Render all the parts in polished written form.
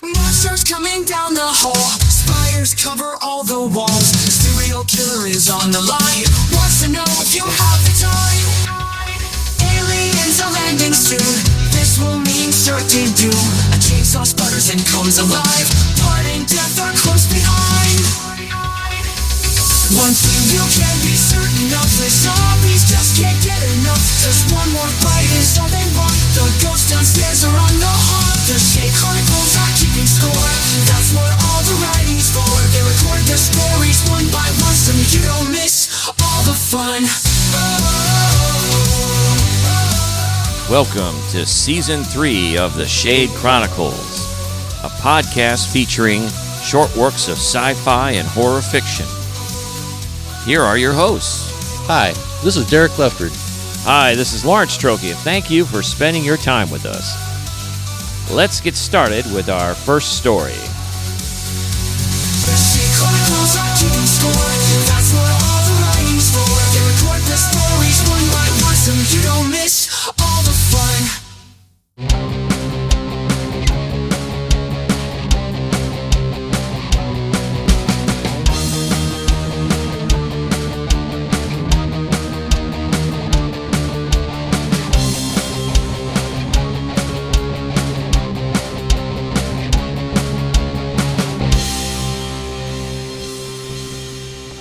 Monsters coming down the hall, spires cover all the walls. Serial killer is on the line, wants to know if you have the time. Aliens are landing soon, this will mean certain doom. A chainsaw sputters and comes alive, blood and death are close behind. One thing you can be certain of, the zombies just can't get enough. Just one more bite is all they want. The ghosts downstairs are on the hunt. The Shade Chronicles are keeping score, that's what all the writing's for. They record their stories one by one so you don't miss all the fun. Welcome to Season 3 of the Shade Chronicles, a podcast featuring short works of sci-fi and horror fiction. Here are your hosts. Hi, this is Derek Leftridge. Hi, this is Lawrence Trokey, and thank you for spending your time with us. Let's get started with our first story. The Shade Chronicles are keeping score, that's what all the writing's for. They record their stories one by one so you don't miss all the fun.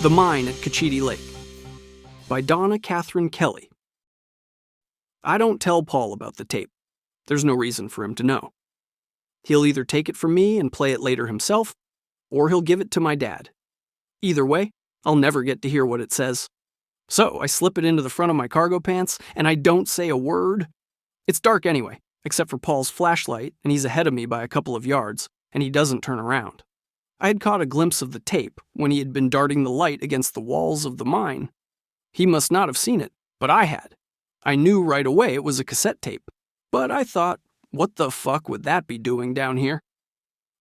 The Mine at Cochiti Lake by Donna Kelly. I don't tell Paul about the tape. There's no reason for him to know. He'll either take it from me and play it later himself, or he'll give it to my dad. Either way, I'll never get to hear what it says. So I slip it into the front of my cargo pants, and I don't say a word. It's dark anyway, except for Paul's flashlight, and he's ahead of me by a couple of yards, and he doesn't turn around. I had caught a glimpse of the tape when he had been darting the light against the walls of the mine. He must not have seen it, but I had. I knew right away it was a cassette tape, but I thought, what the fuck would that be doing down here?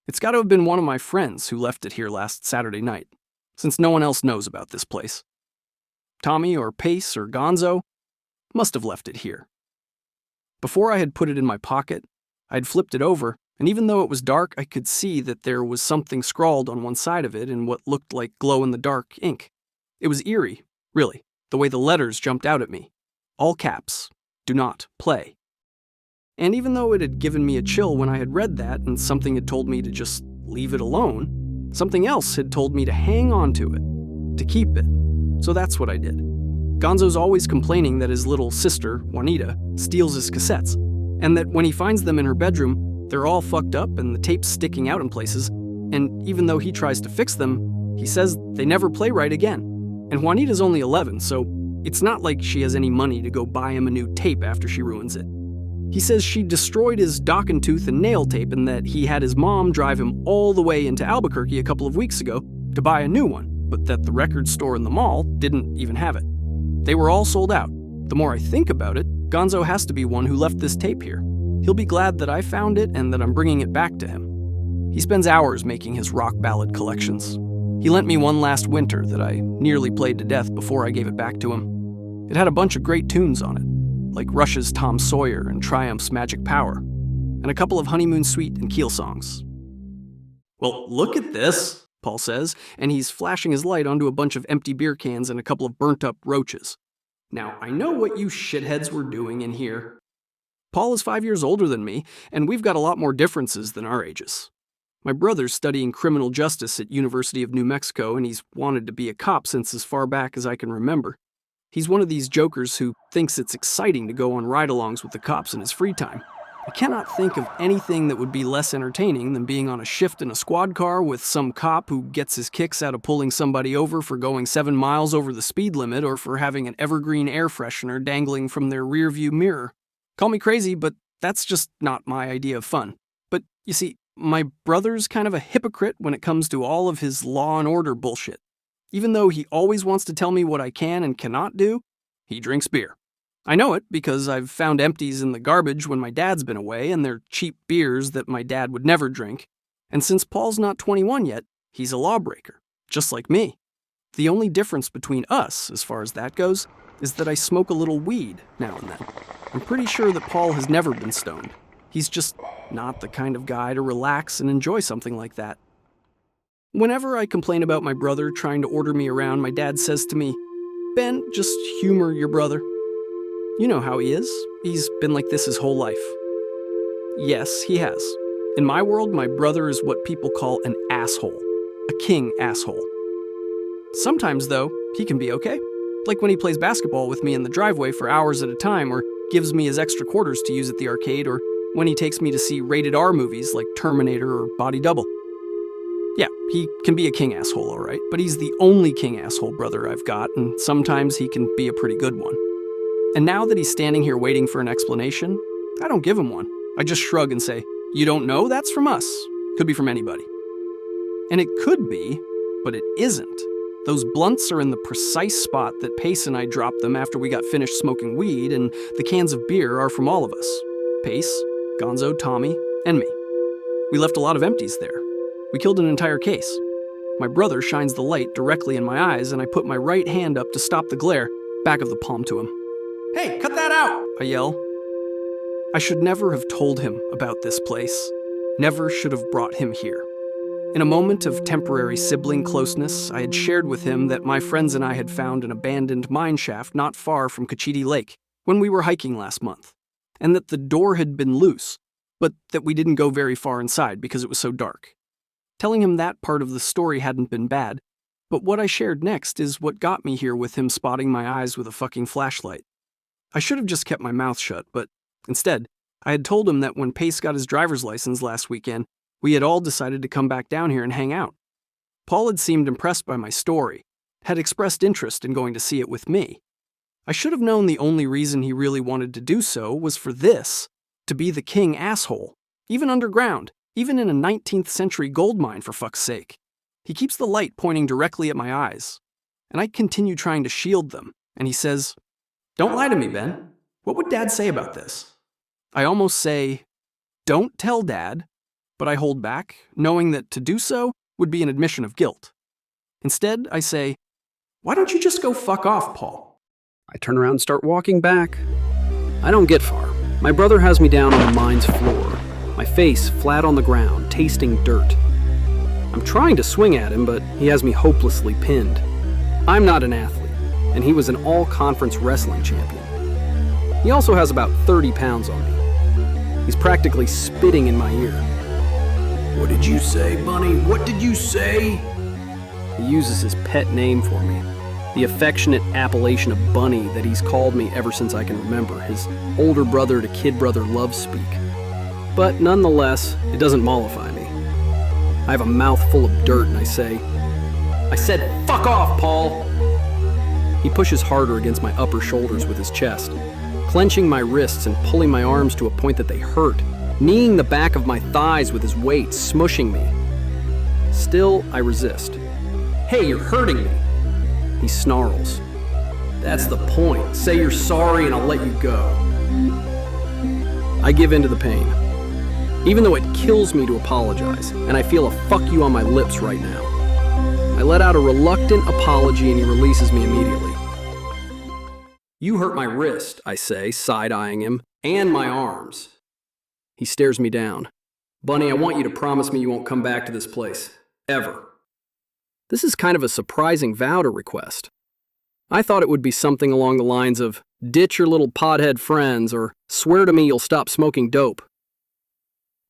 It's got to have been one of my friends who left it here last Saturday night, since no one else knows about this place. Tommy or Pace or Gonzo must have left it here. Before I had put it in my pocket, I'd flipped it over, and even though it was dark, I could see that there was something scrawled on one side of it in what looked like glow-in-the-dark ink. It was eerie, really, the way the letters jumped out at me. All caps, do not play. And even though it had given me a chill when I had read that and something had told me to just leave it alone, something else had told me to hang on to it, to keep it. So that's what I did. Gonzo's always complaining that his little sister, Juanita, steals his cassettes, and that when he finds them in her bedroom, they're all fucked up and the tape's sticking out in places, and even though he tries to fix them, he says they never play right again. And Juanita's only 11, so it's not like she has any money to go buy him a new tape after she ruins it. He says she destroyed his dock and tooth and nail tape and that he had his mom drive him all the way into Albuquerque a couple of weeks ago to buy a new one, but that the record store in the mall didn't even have it. They were all sold out. The more I think about it, Gonzo has to be one who left this tape here. He'll be glad that I found it and that I'm bringing it back to him. He spends hours making his rock ballad collections. He lent me one last winter that I nearly played to death before I gave it back to him. It had a bunch of great tunes on it, like Rush's Tom Sawyer and Triumph's Magic Power, and a couple of Honeymoon Suite and Keel songs. Well, look at this, Paul says, and he's flashing his light onto a bunch of empty beer cans and a couple of burnt-up roaches. Now, I know what you shitheads were doing in here. Paul is 5 years older than me, and we've got a lot more differences than our ages. My brother's studying criminal justice at University of New Mexico, and he's wanted to be a cop since as far back as I can remember. He's one of these jokers who thinks it's exciting to go on ride-alongs with the cops in his free time. I cannot think of anything that would be less entertaining than being on a shift in a squad car with some cop who gets his kicks out of pulling somebody over for going 7 miles over the speed limit or for having an evergreen air freshener dangling from their rearview mirror. Call me crazy, but that's just not my idea of fun. But you see, my brother's kind of a hypocrite when it comes to all of his law and order bullshit. Even though he always wants to tell me what I can and cannot do, he drinks beer. I know it because I've found empties in the garbage when my dad's been away, and they're cheap beers that my dad would never drink. And since Paul's not 21 yet, he's a lawbreaker, just like me. The only difference between us, as far as that goes, is that I smoke a little weed now and then. I'm pretty sure that Paul has never been stoned. He's just not the kind of guy to relax and enjoy something like that. Whenever I complain about my brother trying to order me around, my dad says to me, "Ben, just humor your brother. You know how he is. He's been like this his whole life." Yes, he has. In my world, my brother is what people call an asshole. A king asshole. Sometimes, though, he can be okay. Like when he plays basketball with me in the driveway for hours at a time, or gives me his extra quarters to use at the arcade, or when he takes me to see rated R movies like Terminator or Body Double. Yeah, he can be a king asshole, alright, but he's the only king asshole brother I've got, and sometimes he can be a pretty good one. And now that he's standing here waiting for an explanation, I don't give him one. I just shrug and say, "You don't know? That's from us. Could be from anybody." And it could be, but it isn't. Those blunts are in the precise spot that Pace and I dropped them after we got finished smoking weed, and the cans of beer are from all of us. Pace, Gonzo, Tommy, and me. We left a lot of empties there. We killed an entire case. My brother shines the light directly in my eyes, and I put my right hand up to stop the glare, back of the palm to him. "Hey, cut that out!" I yell. I should never have told him about this place. Never should have brought him here. In a moment of temporary sibling closeness, I had shared with him that my friends and I had found an abandoned mine shaft not far from Cochiti Lake when we were hiking last month, and that the door had been loose, but that we didn't go very far inside because it was so dark. Telling him that part of the story hadn't been bad, but what I shared next is what got me here with him spotting my eyes with a fucking flashlight. I should have just kept my mouth shut, but instead, I had told him that when Pace got his driver's license last weekend, we had all decided to come back down here and hang out. Paul had seemed impressed by my story, had expressed interest in going to see it with me. I should have known the only reason he really wanted to do so was for this, to be the king asshole, even underground, even in a 19th century gold mine, for fuck's sake. He keeps the light pointing directly at my eyes, and I continue trying to shield them, and he says, "Don't lie to me, Ben. What would Dad say about this?" I almost say, "Don't tell Dad," but I hold back, knowing that to do so would be an admission of guilt. Instead, I say, "Why don't you just go fuck off, Paul?" I turn around and start walking back. I don't get far. My brother has me down on the mine's floor, my face flat on the ground, tasting dirt. I'm trying to swing at him, but he has me hopelessly pinned. I'm not an athlete, and he was an all-conference wrestling champion. He also has about 30 pounds on me. He's practically spitting in my ear. "What did you say, Bunny? What did you say?" He uses his pet name for me, the affectionate appellation of Bunny that he's called me ever since I can remember, his older brother to kid brother love speak. But nonetheless, it doesn't mollify me. I have a mouth full of dirt and I said, "Fuck off, Paul!" He pushes harder against my upper shoulders with his chest, clenching my wrists and pulling my arms to a point that they hurt, kneeing the back of my thighs with his weight, smushing me. Still, I resist. "Hey, you're hurting me!" He snarls. "That's the point. Say you're sorry and I'll let you go." I give in to the pain, even though it kills me to apologize, and I feel a fuck you on my lips right now. I let out a reluctant apology and he releases me immediately. "You hurt my wrist," I say, side-eyeing him, "and my arms." He stares me down. "Bunny, I want you to promise me you won't come back to this place. Ever." This is kind of a surprising vow to request. I thought it would be something along the lines of, "Ditch your little pothead friends," or "Swear to me you'll stop smoking dope."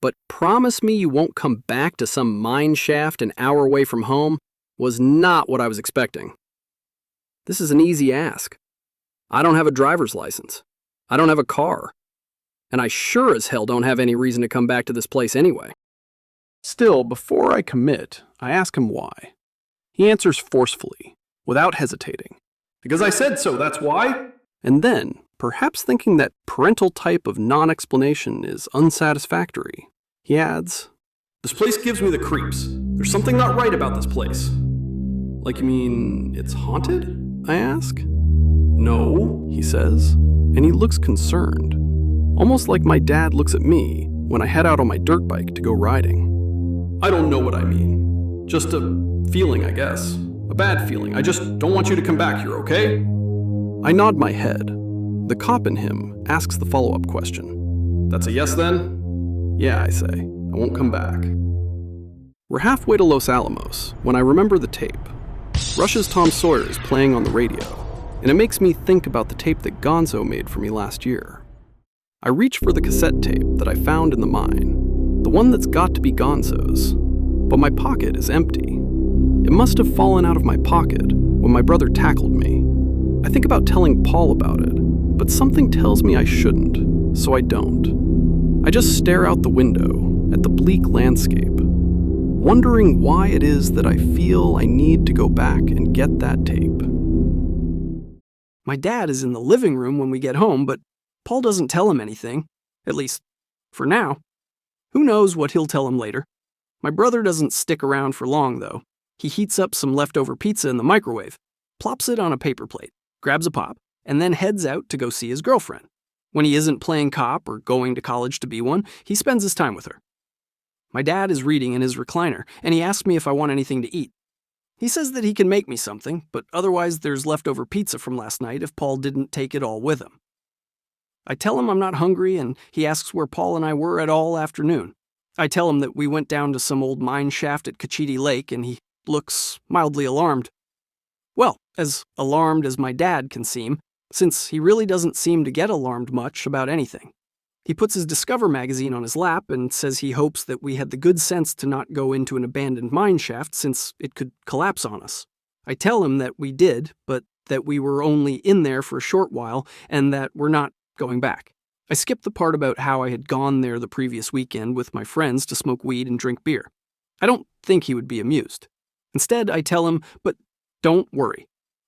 But "promise me you won't come back to some mine shaft an hour away from home" was not what I was expecting. This is an easy ask. I don't have a driver's license. I don't have a car. And I sure as hell don't have any reason to come back to this place anyway. Still, before I commit, I ask him why. He answers forcefully, without hesitating. "Because I said so, that's why." And then, perhaps thinking that parental type of non-explanation is unsatisfactory, he adds, "This place gives me the creeps. There's something not right about this place." "Like you mean it's haunted?" I ask. "No," he says, and he looks concerned. Almost like my dad looks at me when I head out on my dirt bike to go riding. "I don't know what I mean. Just a feeling, I guess. A bad feeling. I just don't want you to come back here, okay?" I nod my head. The cop in him asks the follow-up question. "That's a yes then?" Yeah, I say. I won't come back. We're halfway to Los Alamos when I remember the tape. Rush's Tom Sawyer is playing on the radio, and it makes me think about the tape that Gonzo made for me last year. I reach for the cassette tape that I found in the mine, the one that's got to be Gonzo's, but my pocket is empty. It must have fallen out of my pocket when my brother tackled me. I think about telling Paul about it, but something tells me I shouldn't, so I don't. I just stare out the window at the bleak landscape, wondering why it is that I feel I need to go back and get that tape. My dad is in the living room when we get home, but Paul doesn't tell him anything, at least for now. Who knows what he'll tell him later. My brother doesn't stick around for long, though. He heats up some leftover pizza in the microwave, plops it on a paper plate, grabs a pop, and then heads out to go see his girlfriend. When he isn't playing cop or going to college to be one, he spends his time with her. My dad is reading in his recliner, and he asks me if I want anything to eat. He says that he can make me something, but otherwise there's leftover pizza from last night if Paul didn't take it all with him. I tell him I'm not hungry, and he asks where Paul and I were at all afternoon. I tell him that we went down to some old mine shaft at Cochiti Lake, and he looks mildly alarmed. Well, as alarmed as my dad can seem, since he really doesn't seem to get alarmed much about anything. He puts his Discover magazine on his lap and says he hopes that we had the good sense to not go into an abandoned mine shaft since it could collapse on us. I tell him that we did, but that we were only in there for a short while and that we're not going back. I skip the part about how I had gone there the previous weekend with my friends to smoke weed and drink beer. I don't think he would be amused. Instead, I tell him, but don't worry,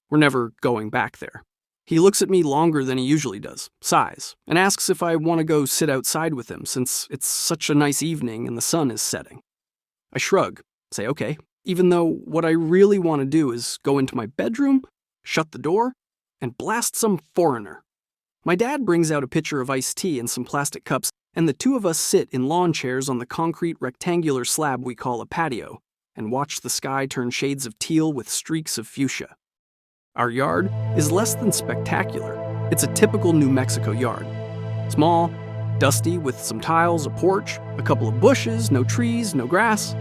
we're never going back there. He looks at me longer than he usually does, sighs, and asks if I want to go sit outside with him since it's such a nice evening and the sun is setting. I shrug, say okay, even though what I really want to do is go into my bedroom, shut the door, and blast some foreigner. My dad brings out a pitcher of iced tea and some plastic cups, and the two of us sit in lawn chairs on the concrete rectangular slab we call a patio, and watch the sky turn shades of teal with streaks of fuchsia. Our yard is less than spectacular. It's a typical New Mexico yard. Small, dusty, with some tiles, a porch, a couple of bushes, no trees, no grass.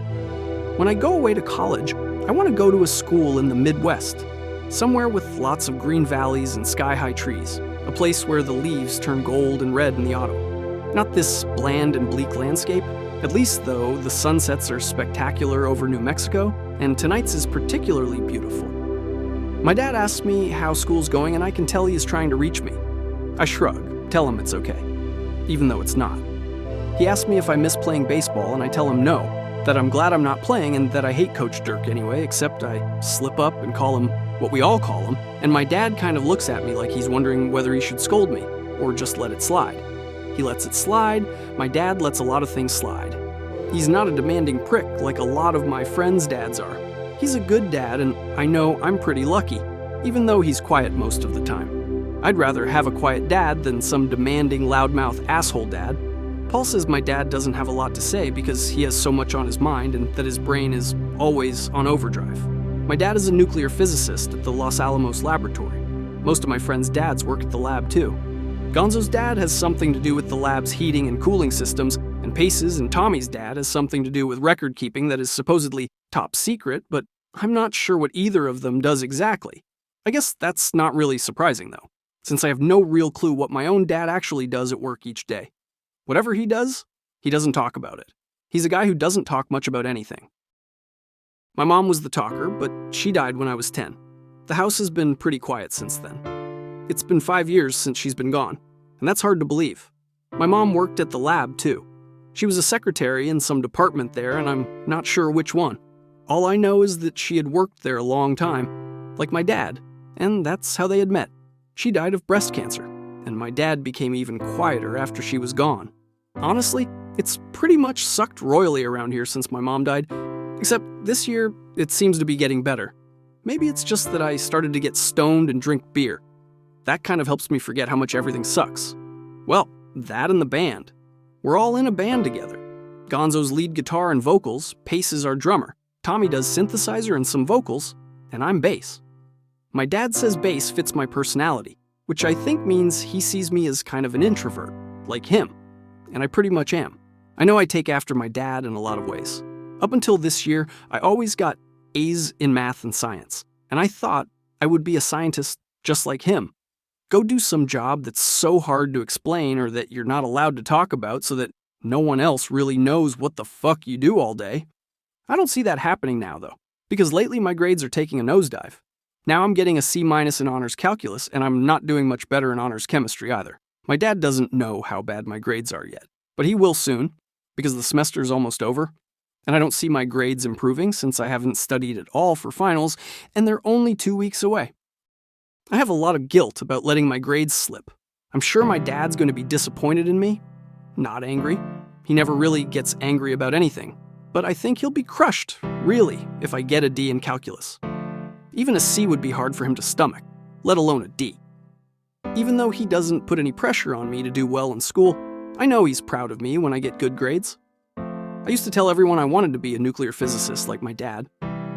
When I go away to college, I want to go to a school in the Midwest, somewhere with lots of green valleys and sky-high trees, a place where the leaves turn gold and red in the autumn. Not this bland and bleak landscape. At least, though, the sunsets are spectacular over New Mexico, and tonight's is particularly beautiful. My dad asks me how school's going, and I can tell he is trying to reach me. I shrug, tell him it's okay, even though it's not. He asks me if I miss playing baseball, and I tell him no, that I'm glad I'm not playing and that I hate Coach Dirk anyway, except I slip up and call him what we all call him, and my dad kind of looks at me like he's wondering whether he should scold me, or just let it slide. He lets it slide. My dad lets a lot of things slide. He's not a demanding prick like a lot of my friends' dads are. He's a good dad, and I know I'm pretty lucky, even though he's quiet most of the time. I'd rather have a quiet dad than some demanding loudmouth asshole dad. Paul says my dad doesn't have a lot to say because he has so much on his mind and that his brain is always on overdrive. My dad is a nuclear physicist at the Los Alamos laboratory. Most of my friends' dads work at the lab too. Gonzo's dad has something to do with the lab's heating and cooling systems, and Pace's and Tommy's dad has something to do with record keeping that is supposedly top secret, but I'm not sure what either of them does exactly. I guess that's not really surprising though, since I have no real clue what my own dad actually does at work each day. Whatever he does, he doesn't talk about it. He's a guy who doesn't talk much about anything. My mom was the talker, but she died when I was 10. The house has been pretty quiet since then. It's been 5 years since she's been gone, and that's hard to believe. My mom worked at the lab too. She was a secretary in some department there, and I'm not sure which one. All I know is that she had worked there a long time, like my dad, and that's how they had met. She died of breast cancer, and my dad became even quieter after she was gone. Honestly, it's pretty much sucked royally around here since my mom died, except this year it seems to be getting better. Maybe it's just that I started to get stoned and drink beer. That kind of helps me forget how much everything sucks. Well, that and the band. We're all in a band together. Gonzo's lead guitar and vocals, Pace is our drummer. Tommy does synthesizer and some vocals, and I'm bass. My dad says bass fits my personality, which I think means he sees me as kind of an introvert, like him, and I pretty much am. I know I take after my dad in a lot of ways. Up until this year, I always got A's in math and science, and I thought I would be a scientist just like him. Go do some job that's so hard to explain or that you're not allowed to talk about so that no one else really knows what the fuck you do all day. I don't see that happening now, though, because lately my grades are taking a nosedive. Now I'm getting a C- in honors calculus, and I'm not doing much better in honors chemistry either. My dad doesn't know how bad my grades are yet, but he will soon, because the semester's almost over, and I don't see my grades improving since I haven't studied at all for finals, and they're only 2 weeks away. I have a lot of guilt about letting my grades slip. I'm sure my dad's going to be disappointed in me. Not angry. He never really gets angry about anything. But I think he'll be crushed, really, if I get a D in calculus. Even a C would be hard for him to stomach, let alone a D. Even though he doesn't put any pressure on me to do well in school, I know he's proud of me when I get good grades. I used to tell everyone I wanted to be a nuclear physicist like my dad.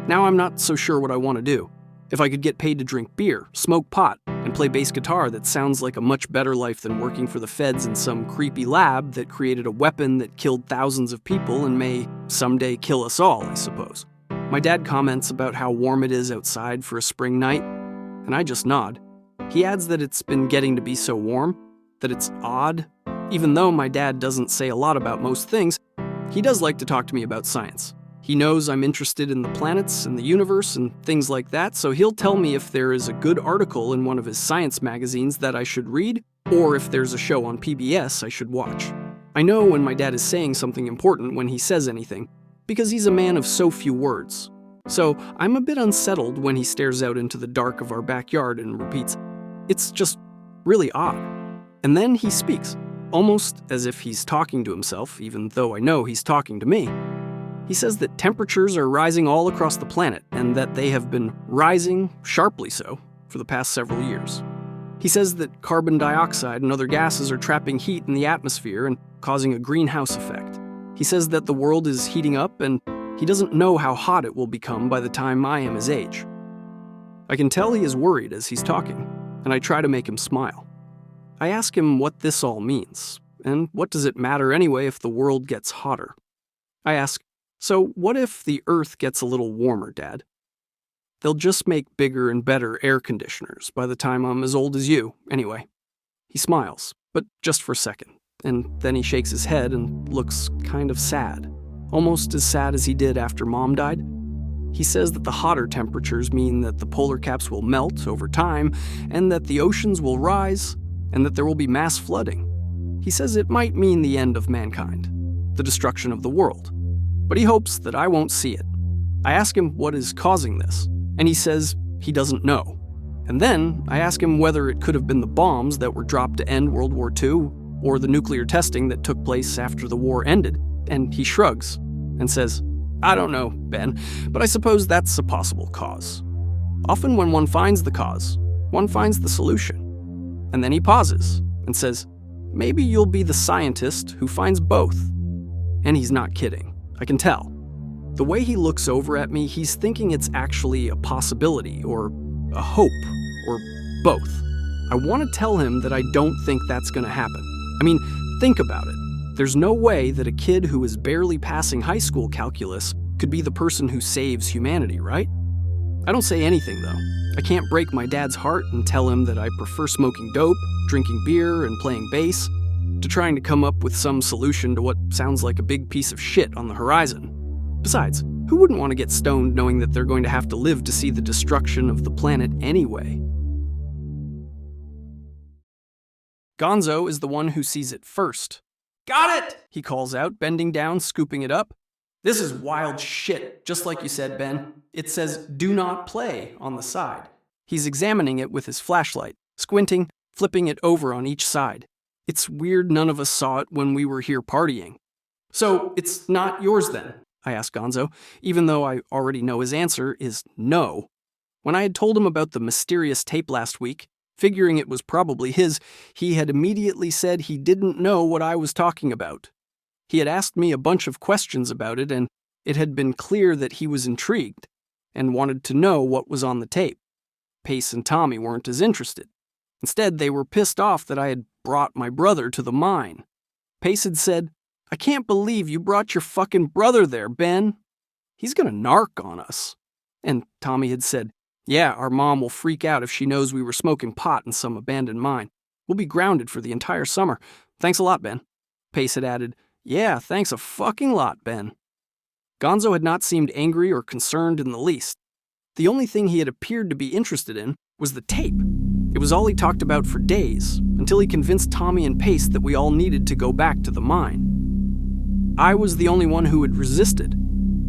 Now I'm not so sure what I want to do. If I could get paid to drink beer, smoke pot, and play bass guitar, that sounds like a much better life than working for the feds in some creepy lab that created a weapon that killed thousands of people and may someday kill us all, I suppose. My dad comments about how warm it is outside for a spring night, and I just nod. He adds that it's been getting to be so warm, that it's odd. Even though my dad doesn't say a lot about most things, he does like to talk to me about science. He knows I'm interested in the planets and the universe and things like that, so he'll tell me if there is a good article in one of his science magazines that I should read, or if there's a show on PBS I should watch. I know when my dad is saying something important when he says anything, because he's a man of so few words. So I'm a bit unsettled when he stares out into the dark of our backyard and repeats, "It's just really odd." And then he speaks, almost as if he's talking to himself, even though I know he's talking to me. He says that temperatures are rising all across the planet, and that they have been rising, sharply so, for the past several years. He says that carbon dioxide and other gases are trapping heat in the atmosphere and causing a greenhouse effect. He says that the world is heating up, and he doesn't know how hot it will become by the time I am his age. I can tell he is worried as he's talking, and I try to make him smile. I ask him what this all means, and what does it matter anyway if the world gets hotter? I ask, "So what if the Earth gets a little warmer, Dad?" "They'll just make bigger and better air conditioners by the time I'm as old as you, anyway." He smiles, but just for a second, and then he shakes his head and looks kind of sad, almost as sad as he did after Mom died. He says that the hotter temperatures mean that the polar caps will melt over time, and that the oceans will rise, and that there will be mass flooding. He says it might mean the end of mankind, the destruction of the world. But he hopes that I won't see it. I ask him what is causing this, and he says he doesn't know. And then I ask him whether it could have been the bombs that were dropped to end World War II, or the nuclear testing that took place after the war ended, and he shrugs and says, "I don't know, Ben, but I suppose that's a possible cause. Often when one finds the cause, one finds the solution." And then he pauses and says, "Maybe you'll be the scientist who finds both." And he's not kidding. I can tell. The way he looks over at me, he's thinking it's actually a possibility, or a hope, or both. I want to tell him that I don't think that's going to happen. I mean, think about it. There's no way that a kid who is barely passing high school calculus could be the person who saves humanity, right? I don't say anything, though. I can't break my dad's heart and tell him that I prefer smoking dope, drinking beer, and playing bass, to trying to come up with some solution to what sounds like a big piece of shit on the horizon. Besides, who wouldn't want to get stoned knowing that they're going to have to live to see the destruction of the planet anyway? Gonzo is the one who sees it first. "Got it!" he calls out, bending down, scooping it up. "This is wild shit, just like you said, Ben. It says, 'Do not play' on the side." He's examining it with his flashlight, squinting, flipping it over on each side. It's weird none of us saw it when we were here partying. "So, it's not yours then?" I asked Gonzo, even though I already know his answer is no. When I had told him about the mysterious tape last week, figuring it was probably his, he had immediately said he didn't know what I was talking about. He had asked me a bunch of questions about it, and it had been clear that he was intrigued and wanted to know what was on the tape. Pace and Tommy weren't as interested. Instead, they were pissed off that I had brought my brother to the mine. Pace had said, I can't believe you brought your fucking brother there, Ben. He's gonna narc on us. And Tommy had said, yeah, our mom will freak out if she knows we were smoking pot in some abandoned mine. We'll be grounded for the entire summer. Thanks a lot, Ben. Pace had added, yeah, thanks a fucking lot, Ben. Gonzo had not seemed angry or concerned in the least. The only thing he had appeared to be interested in was the tape. It was all he talked about for days, until he convinced Tommy and Pace that we all needed to go back to the mine. I was the only one who had resisted.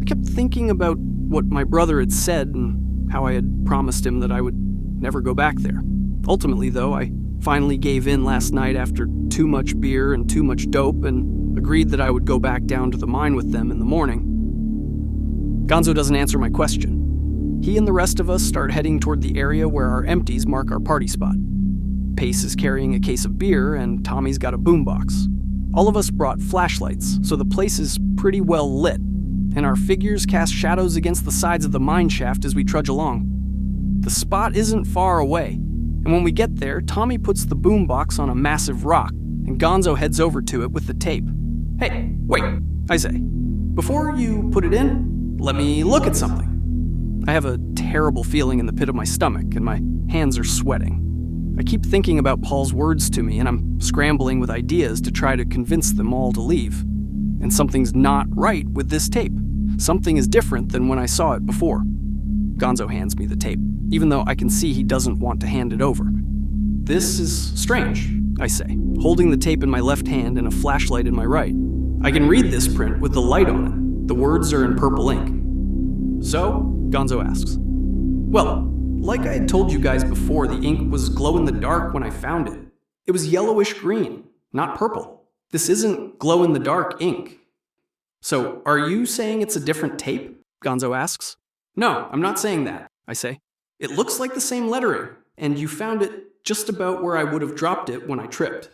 I kept thinking about what my brother had said and how I had promised him that I would never go back there. Ultimately, though, I finally gave in last night after too much beer and too much dope and agreed that I would go back down to the mine with them in the morning. Gonzo doesn't answer my question. He and the rest of us start heading toward the area where our empties mark our party spot. Pace is carrying a case of beer and Tommy's got a boombox. All of us brought flashlights, so the place is pretty well lit, and our figures cast shadows against the sides of the mine shaft as we trudge along. The spot isn't far away, and when we get there, Tommy puts the boombox on a massive rock, and Gonzo heads over to it with the tape. Hey, wait, I say. Before you put it in, let me look at something. I have a terrible feeling in the pit of my stomach, and my hands are sweating. I keep thinking about Paul's words to me, and I'm scrambling with ideas to try to convince them all to leave. And something's not right with this tape. Something is different than when I saw it before. Gonzo hands me the tape, even though I can see he doesn't want to hand it over. This is strange, I say, holding the tape in my left hand and a flashlight in my right. I can read this print with the light on it. The words are in purple ink. So, Gonzo asks. Well, like I had told you guys before, the ink was glow-in-the-dark when I found it. It was yellowish green, not purple. This isn't glow-in-the-dark ink. So, are you saying it's a different tape? Gonzo asks. No, I'm not saying that, I say. It looks like the same lettering, and you found it just about where I would have dropped it when I tripped.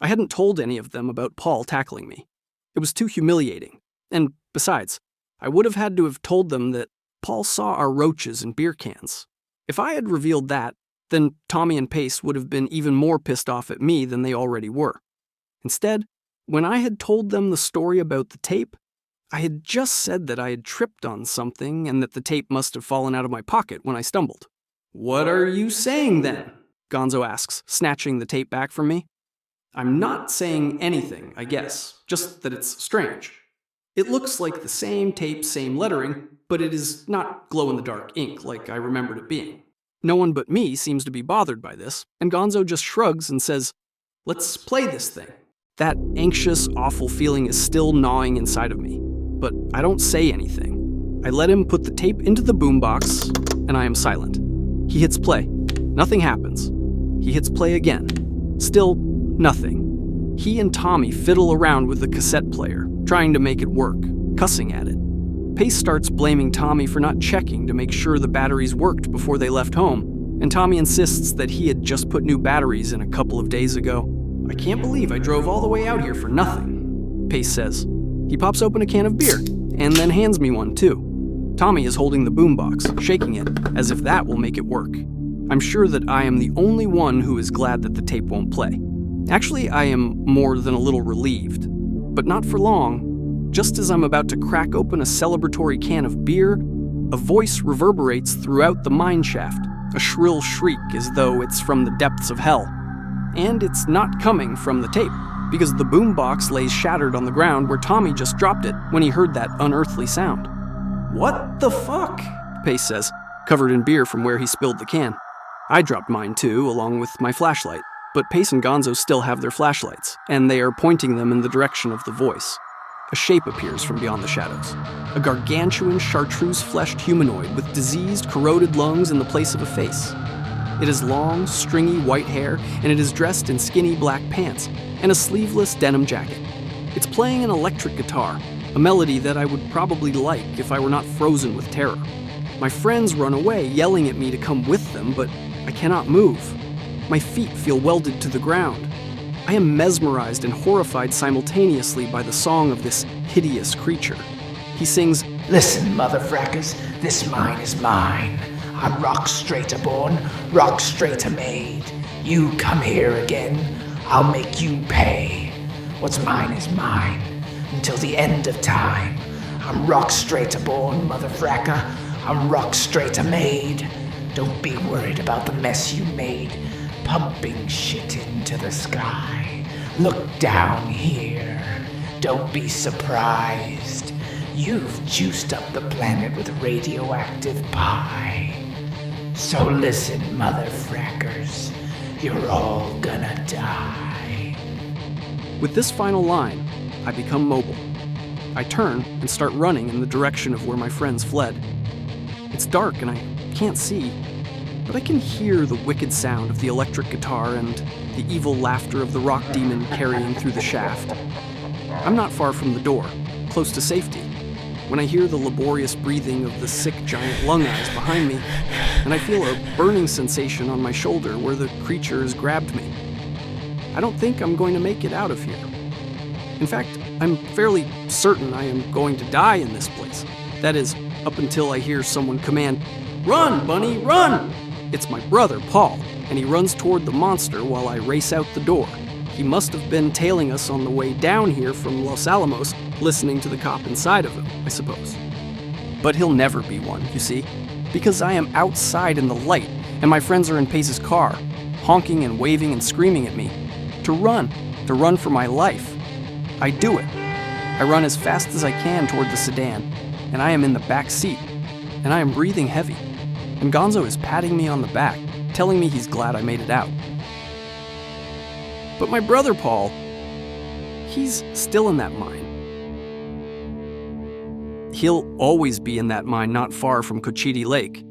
I hadn't told any of them about Paul tackling me. It was too humiliating. And besides, I would have had to have told them that Paul saw our roaches and beer cans. If I had revealed that, then Tommy and Pace would have been even more pissed off at me than they already were. Instead, when I had told them the story about the tape, I had just said that I had tripped on something and that the tape must have fallen out of my pocket when I stumbled. What are you saying then? Gonzo asks, snatching the tape back from me. I'm not saying anything, I guess, just that it's strange. It looks like the same tape, same lettering, but it is not glow-in-the-dark ink like I remembered it being. No one but me seems to be bothered by this, and Gonzo just shrugs and says, let's play this thing. That anxious, awful feeling is still gnawing inside of me, but I don't say anything. I let him put the tape into the boombox, and I am silent. He hits play. Nothing happens. He hits play again. Still nothing. He and Tommy fiddle around with the cassette player, trying to make it work, cussing at it. Pace starts blaming Tommy for not checking to make sure the batteries worked before they left home, and Tommy insists that he had just put new batteries in a couple of days ago. I can't believe I drove all the way out here for nothing, Pace says. He pops open a can of beer, and then hands me one too. Tommy is holding the boombox, shaking it, as if that will make it work. I'm sure that I am the only one who is glad that the tape won't play. Actually, I am more than a little relieved, but not for long. Just as I'm about to crack open a celebratory can of beer, a voice reverberates throughout the mine shaft, a shrill shriek as though it's from the depths of hell. And it's not coming from the tape, because the boombox lays shattered on the ground where Tommy just dropped it when he heard that unearthly sound. What the fuck? Pace says, covered in beer from where he spilled the can. I dropped mine too, along with my flashlight, but Pace and Gonzo still have their flashlights, and they are pointing them in the direction of the voice. A shape appears from beyond the shadows. A gargantuan chartreuse-fleshed humanoid with diseased, corroded lungs in the place of a face. It has long, stringy white hair, and it is dressed in skinny black pants and a sleeveless denim jacket. It's playing an electric guitar, a melody that I would probably like if I were not frozen with terror. My friends run away, yelling at me to come with them, but I cannot move. My feet feel welded to the ground. I am mesmerized and horrified simultaneously by the song of this hideous creature. He sings, Listen, motherfrackers, this mine is mine. I'm rock straighter born, rock straighter made. You come here again, I'll make you pay. What's mine is mine, until the end of time. I'm rock straight born, motherfracker. I'm rock straight made. Don't be worried about the mess you made, pumping shit into the sky. Look down here. Don't be surprised. You've juiced up the planet with radioactive pie. So listen, motherfrackers. You're all gonna die. With this final line, I become mobile. I turn and start running in the direction of where my friends fled. It's dark and I can't see, but I can hear the wicked sound of the electric guitar and the evil laughter of the rock demon carrying through the shaft. I'm not far from the door, close to safety, when I hear the laborious breathing of the sick giant lung eyes behind me, and I feel a burning sensation on my shoulder where the creature has grabbed me. I don't think I'm going to make it out of here. In fact, I'm fairly certain I am going to die in this place. That is, up until I hear someone command, "Run, Bunny, run!" It's my brother, Paul, and he runs toward the monster while I race out the door. He must have been tailing us on the way down here from Los Alamos, listening to the cop inside of him, I suppose. But he'll never be one, you see, because I am outside in the light, and my friends are in Pace's car, honking and waving and screaming at me. To run for my life. I do it. I run as fast as I can toward the sedan, and I am in the back seat, and I am breathing heavy, and Gonzo is patting me on the back, telling me he's glad I made it out. But my brother Paul, he's still in that mine. He'll always be in that mine not far from Cochiti Lake.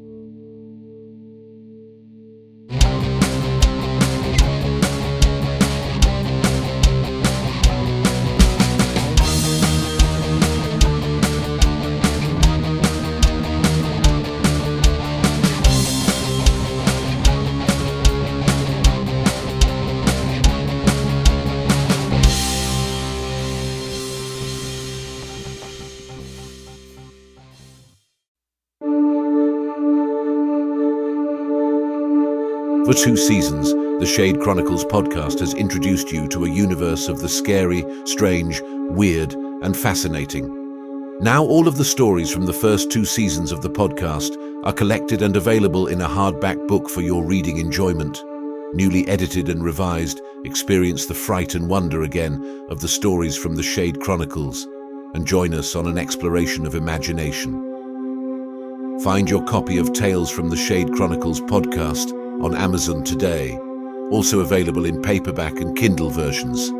For 2 seasons, the Shade Chronicles podcast has introduced you to a universe of the scary, strange, weird, and fascinating. Now all of the stories from the first 2 seasons of the podcast are collected and available in a hardback book for your reading enjoyment. Newly edited and revised, experience the fright and wonder again of the stories from the Shade Chronicles, and join us on an exploration of imagination. Find your copy of Tales from the Shade Chronicles podcast on Amazon today, also available in paperback and Kindle versions.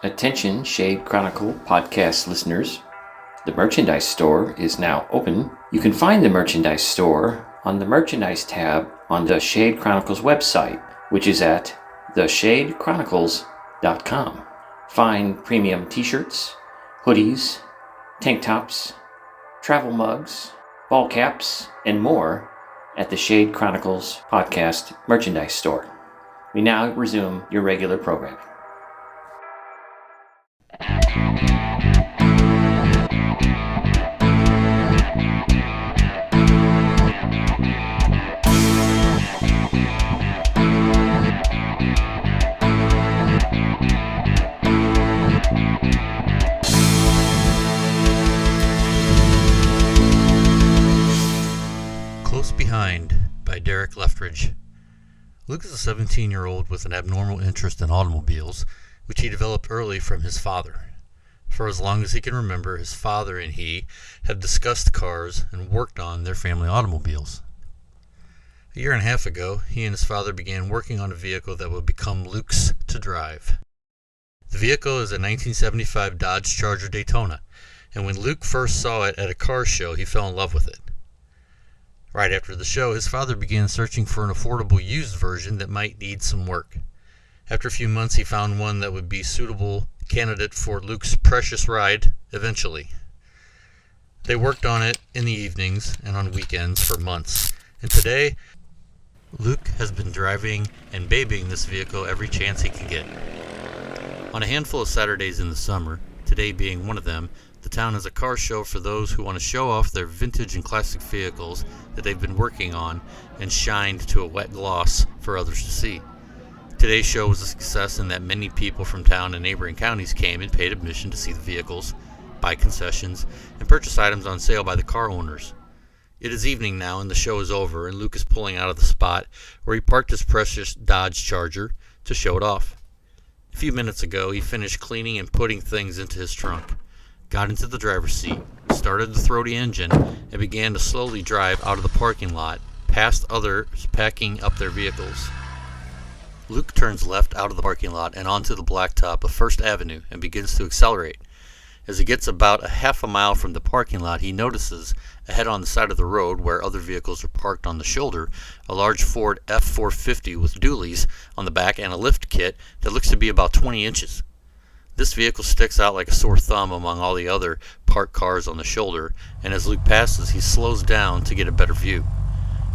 Attention Shade Chronicle podcast listeners. The merchandise store is now open. You can find the merchandise store on the merchandise tab on the Shade Chronicles website, which is at theshadechronicles.com. Find premium t-shirts, hoodies, tank tops, travel mugs, ball caps, and more at the Shade Chronicles podcast merchandise store. We now resume your regular programming. Close Behind by Derek Leftridge. Luke is a 17-year-old with an abnormal interest in automobiles, which he developed early from his father. For as long as he can remember, his father and he have discussed cars and worked on their family automobiles. A year and a half ago, he and his father began working on a vehicle that would become Luke's to drive. The vehicle is a 1975 Dodge Charger Daytona, and when Luke first saw it at a car show, he fell in love with it. Right after the show, his father began searching for an affordable used version that might need some work. After a few months, he found one that would be suitable candidate for Luke's precious ride eventually. They worked on it in the evenings and on weekends for months, and today, Luke has been driving and babying this vehicle every chance he can get. On a handful of Saturdays in the summer, today being one of them, The town has a car show for those who want to show off their vintage and classic vehicles that they've been working on and shined to a wet gloss for others to see. Today's show was a success in that many people from town and neighboring counties came and paid admission to see the vehicles, buy concessions, and purchase items on sale by the car owners. It is evening now and the show is over, and Luke is pulling out of the spot where he parked his precious Dodge Charger to show it off. A few minutes ago, he finished cleaning and putting things into his trunk, got into the driver's seat, started the throaty engine, and began to slowly drive out of the parking lot, past others packing up their vehicles. Luke turns left out of the parking lot and onto the blacktop of First Avenue and begins to accelerate. As he gets about a half a mile from the parking lot, he notices, ahead on the side of the road where other vehicles are parked on the shoulder, a large Ford F-450 with dualies on the back and a lift kit that looks to be about 20 inches. This vehicle sticks out like a sore thumb among all the other parked cars on the shoulder, and as Luke passes, he slows down to get a better view.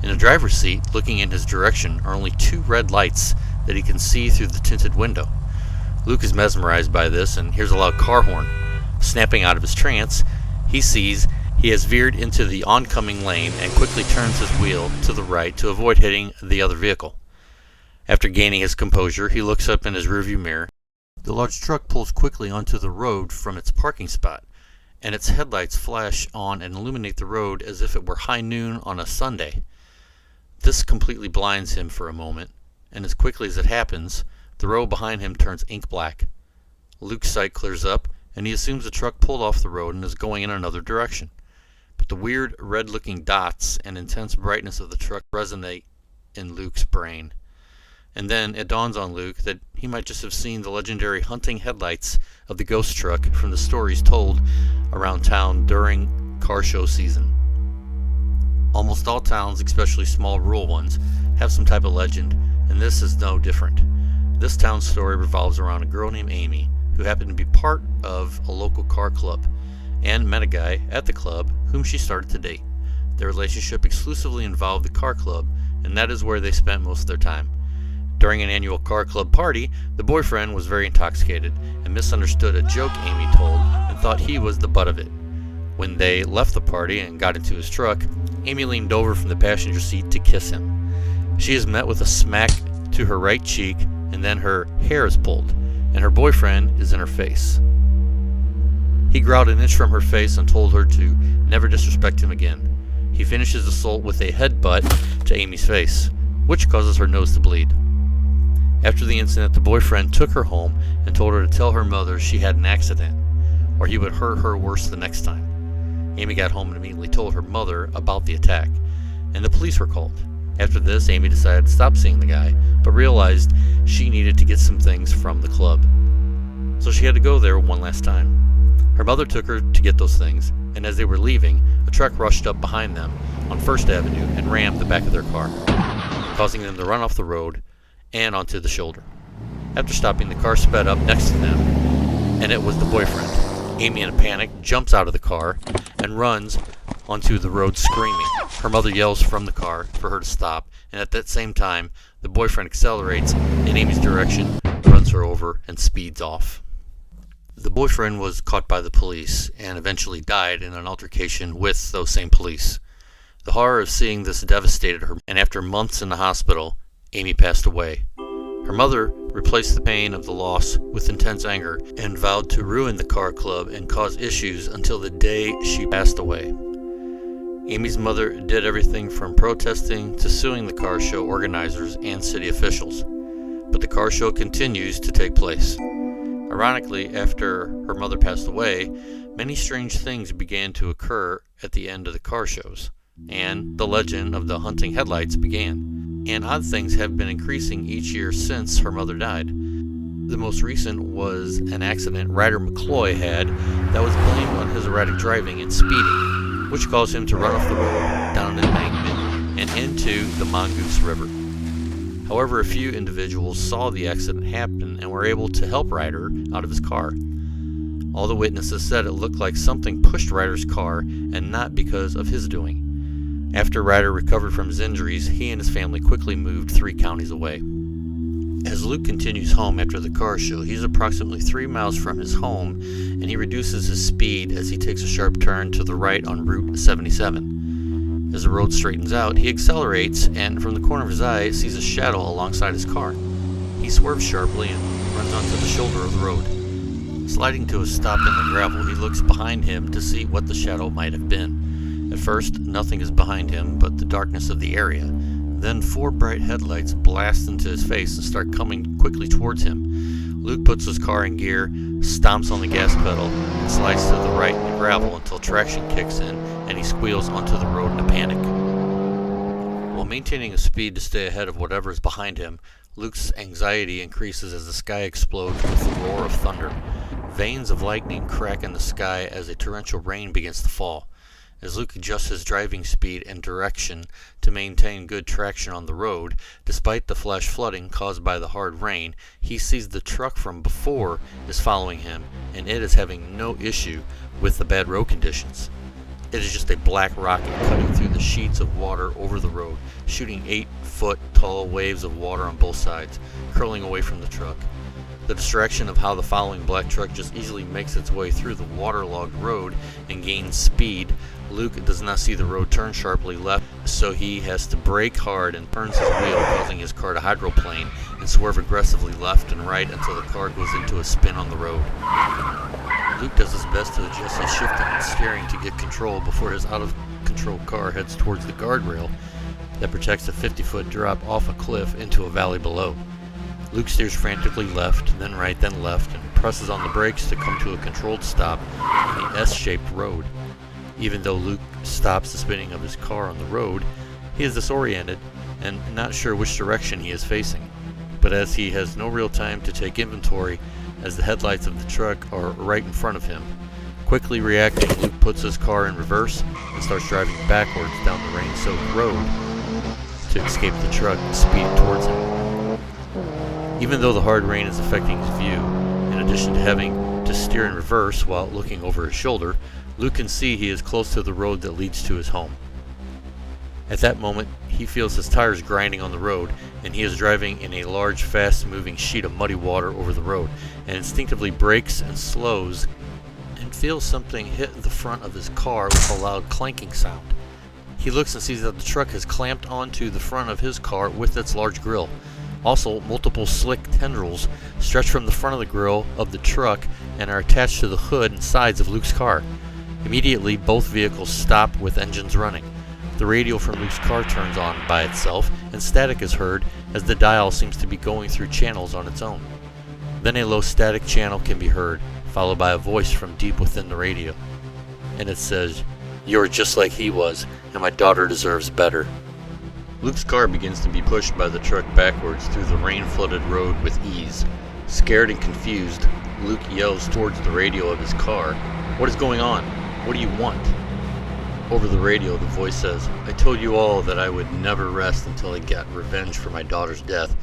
In the driver's seat, looking in his direction, are only 2 red lights that he can see through the tinted window. Luke is mesmerized by this and hears a loud car horn. Snapping out of his trance, he sees he has veered into the oncoming lane and quickly turns his wheel to the right to avoid hitting the other vehicle. After gaining his composure, he looks up in his rearview mirror. The large truck pulls quickly onto the road from its parking spot, and its headlights flash on and illuminate the road as if it were high noon on a Sunday. This completely blinds him for a moment, and as quickly as it happens, the road behind him turns ink black. Luke's sight clears up, and he assumes the truck pulled off the road and is going in another direction. But the weird red-looking dots and intense brightness of the truck resonate in Luke's brain. And then it dawns on Luke that he might just have seen the legendary hunting headlights of the ghost truck from the stories told around town during car show season. Almost all towns, especially small rural ones, have some type of legend, and this is no different. This town's story revolves around a girl named Amy, who happened to be part of a local car club, and met a guy at the club whom she started to date. Their relationship exclusively involved the car club, and that is where they spent most of their time. During an annual car club party, the boyfriend was very intoxicated and misunderstood a joke Amy told and thought he was the butt of it. When they left the party and got into his truck, Amy leaned over from the passenger seat to kiss him. She is met with a smack to her right cheek, and then her hair is pulled, and her boyfriend is in her face. He growled an inch from her face and told her to never disrespect him again. He finishes the assault with a headbutt to Amy's face, which causes her nose to bleed. After the incident, the boyfriend took her home and told her to tell her mother she had an accident, or he would hurt her worse the next time. Amy got home and immediately told her mother about the attack, and the police were called. After this, Amy decided to stop seeing the guy, but realized she needed to get some things from the club. So she had to go there one last time. Her mother took her to get those things, and as they were leaving, a truck rushed up behind them on First Avenue and rammed the back of their car, causing them to run off the road and onto the shoulder. After stopping, the car sped up next to them, and it was the boyfriend. Amy, in a panic, jumps out of the car and runs onto the road screaming. Her mother yells from the car for her to stop, and at that same time, the boyfriend accelerates in Amy's direction, runs her over, and speeds off. The boyfriend was caught by the police and eventually died in an altercation with those same police. The horror of seeing this devastated her, and after months in the hospital, Amy passed away. Her mother replaced the pain of the loss with intense anger and vowed to ruin the car club and cause issues until the day she passed away. Amy's mother did everything from protesting to suing the car show organizers and city officials, but the car show continues to take place. Ironically, after her mother passed away, many strange things began to occur at the end of the car shows, and the legend of the hunting headlights began. And odd things have been increasing each year since her mother died. The most recent was an accident Ryder McCloy had that was blamed on his erratic driving and speeding, which caused him to run off the road, down an embankment, and into the Mongoose River. However, a few individuals saw the accident happen and were able to help Ryder out of his car. All the witnesses said it looked like something pushed Ryder's car and not because of his doing. After Ryder recovered from his injuries, he and his family quickly moved 3 counties away. As Luke continues home after the car show, he's approximately 3 miles from his home, and he reduces his speed as he takes a sharp turn to the right on Route 77. As the road straightens out, he accelerates, and from the corner of his eye, sees a shadow alongside his car. He swerves sharply and runs onto the shoulder of the road. Sliding to a stop in the gravel, he looks behind him to see what the shadow might have been. At first, nothing is behind him but the darkness of the area. Then 4 bright headlights blast into his face and start coming quickly towards him. Luke puts his car in gear, stomps on the gas pedal, and slides to the right in the gravel until traction kicks in and he squeals onto the road in a panic. While maintaining a speed to stay ahead of whatever is behind him, Luke's anxiety increases as the sky explodes with the roar of thunder. Veins of lightning crack in the sky as a torrential rain begins to fall. As Luke adjusts his driving speed and direction to maintain good traction on the road, despite the flash flooding caused by the hard rain, he sees the truck from before is following him, and it is having no issue with the bad road conditions. It is just a black rocket cutting through the sheets of water over the road, shooting 8-foot-tall waves of water on both sides, curling away from the truck. The distraction of how the following black truck just easily makes its way through the waterlogged road and gains speed, Luke does not see the road turn sharply left, so he has to brake hard and turns his wheel, causing his car to hydroplane and swerve aggressively left and right until the car goes into a spin on the road. Luke does his best to adjust his shifting and steering to get control before his out-of-control car heads towards the guardrail that protects a 50-foot drop off a cliff into a valley below. Luke steers frantically left, then right, then left, and presses on the brakes to come to a controlled stop on the S-shaped road. Even though Luke stops the spinning of his car on the road, he is disoriented and not sure which direction he is facing. But as he has no real time to take inventory, as the headlights of the truck are right in front of him. Quickly reacting, Luke puts his car in reverse and starts driving backwards down the rain-soaked road to escape the truck speeding towards him. Even though the hard rain is affecting his view, in addition to having to steer in reverse while looking over his shoulder, Luke can see he is close to the road that leads to his home. At that moment, he feels his tires grinding on the road, and he is driving in a large, fast-moving sheet of muddy water over the road, and instinctively brakes and slows, and feels something hit the front of his car with a loud clanking sound. He looks and sees that the truck has clamped onto the front of his car with its large grille. Also, multiple slick tendrils stretch from the front of the grille of the truck and are attached to the hood and sides of Luke's car. Immediately, both vehicles stop with engines running. The radio from Luke's car turns on by itself, and static is heard as the dial seems to be going through channels on its own. Then a low static channel can be heard, followed by a voice from deep within the radio. And it says, "You're just like he was, and my daughter deserves better." Luke's car begins to be pushed by the truck backwards through the rain-flooded road with ease. Scared and confused, Luke yells towards the radio of his car, "What is going on? What do you want?" Over the radio, the voice says, "I told you all that I would never rest until I got revenge for my daughter's death.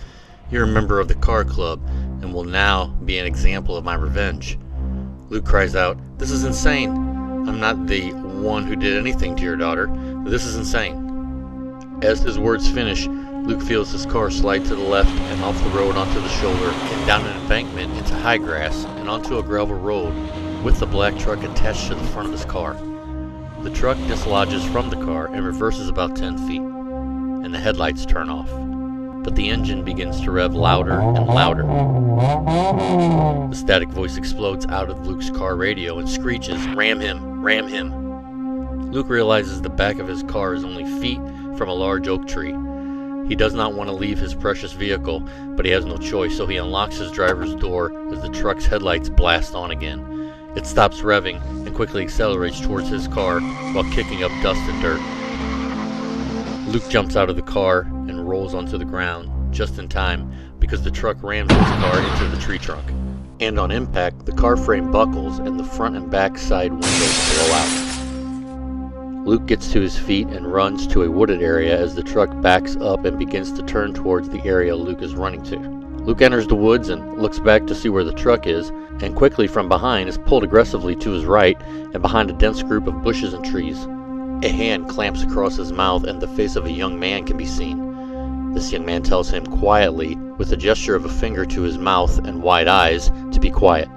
You're a member of the car club and will now be an example of my revenge." Luke cries out, "This is insane. I'm not the one who did anything to your daughter. This is insane." As his words finish, Luke feels his car slide to the left and off the road onto the shoulder and down an embankment into high grass and onto a gravel road with the black truck attached to the front of his car. The truck dislodges from the car and reverses about 10 feet, and the headlights turn off. But the engine begins to rev louder and louder. The static voice explodes out of Luke's car radio and screeches, "Ram him! Ram him!" Luke realizes the back of his car is only feet from a large oak tree. He does not want to leave his precious vehicle, but he has no choice, so he unlocks his driver's door as the truck's headlights blast on again. It stops revving and quickly accelerates towards his car while kicking up dust and dirt. Luke jumps out of the car and rolls onto the ground just in time because the truck rams his car into the tree trunk. And on impact, the car frame buckles and the front and back side windows blow out. Luke gets to his feet and runs to a wooded area as the truck backs up and begins to turn towards the area Luke is running to. Luke enters the woods and looks back to see where the truck is, and quickly from behind is pulled aggressively to his right and behind a dense group of bushes and trees. A hand clamps across his mouth and the face of a young man can be seen. This young man tells him quietly, with a gesture of a finger to his mouth and wide eyes, to be quiet.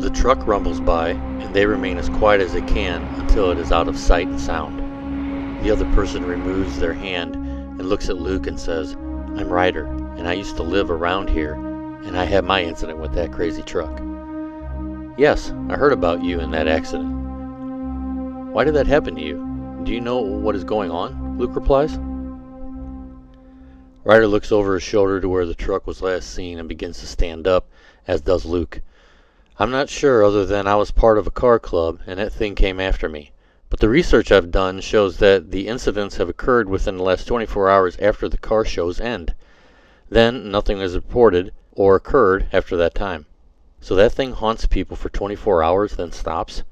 The truck rumbles by, and they remain as quiet as they can until it is out of sight and sound. The other person removes their hand and looks at Luke and says, "I'm Ryder, and I used to live around here, and I had my incident with that crazy truck." "Yes, I heard about you and that accident." "Why did that happen to you? Do you know what is going on?" Luke replies. Ryder looks over his shoulder to where the truck was last seen and begins to stand up, as does Luke. "I'm not sure other than I was part of a car club and that thing came after me. But the research I've done shows that the incidents have occurred within the last 24 hours after the car show's end. Then nothing is reported or occurred after that time." "So that thing haunts people for 24 hours, then stops?"